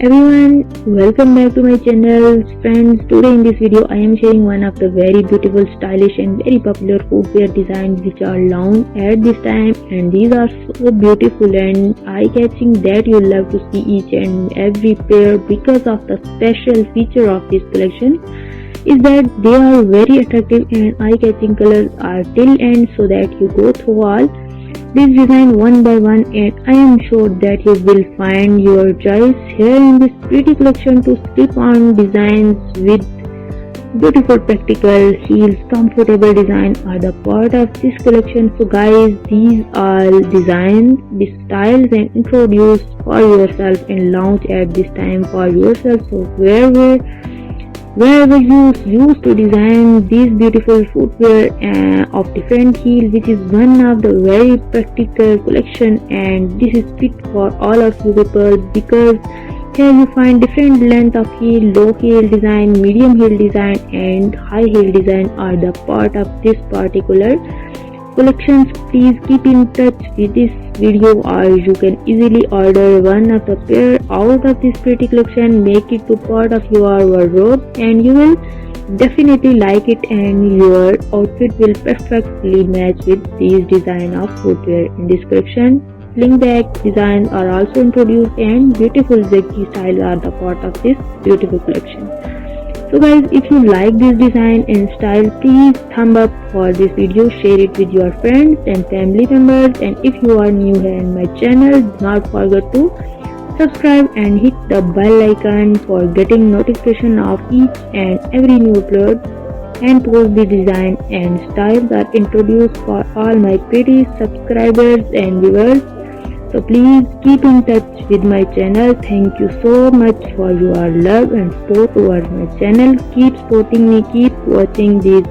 Everyone, welcome back to my channel. Friends, today in this video I am sharing one of the very beautiful, stylish and very popular footwear designs which are launched at this time, and these are so beautiful and eye-catching that you love to see each and every pair because of the special feature of this collection is that they are very attractive and eye-catching. Colors are till end so that you go through all this design one by one, and I am sure that you will find your choice here in this pretty collection to slip on designs with beautiful practical heels. Comfortable design are the part of this collection. So guys, these are designs, the styles and introduced for yourself and launch at this time for yourself. So wherever you used to design these beautiful footwear of different heels, which is one of the very practical collection, and this is fit for all of you people because here you find different length of heel, low heel design, medium heel design and high heel design are the part of this particular collections. Please keep in touch with this video or you can easily order one of the pair out of this pretty collection. Make it to part of your wardrobe and you will definitely like it, and your outfit will perfectly match with these design of footwear in this collection. Sling back designs are also introduced and beautiful zigzag styles are the part of this beautiful collection. So guys, if you like this design and style, please thumb up for this video, share it with your friends and family members, and if you are new here in my channel, do not forget to subscribe and hit the bell icon for getting notification of each and every new upload and post. The design and styles are introduced for all my pretty subscribers and viewers. So please keep in touch with my channel. Thank you so much for your love and support towards my channel. Keep supporting me, keep watching these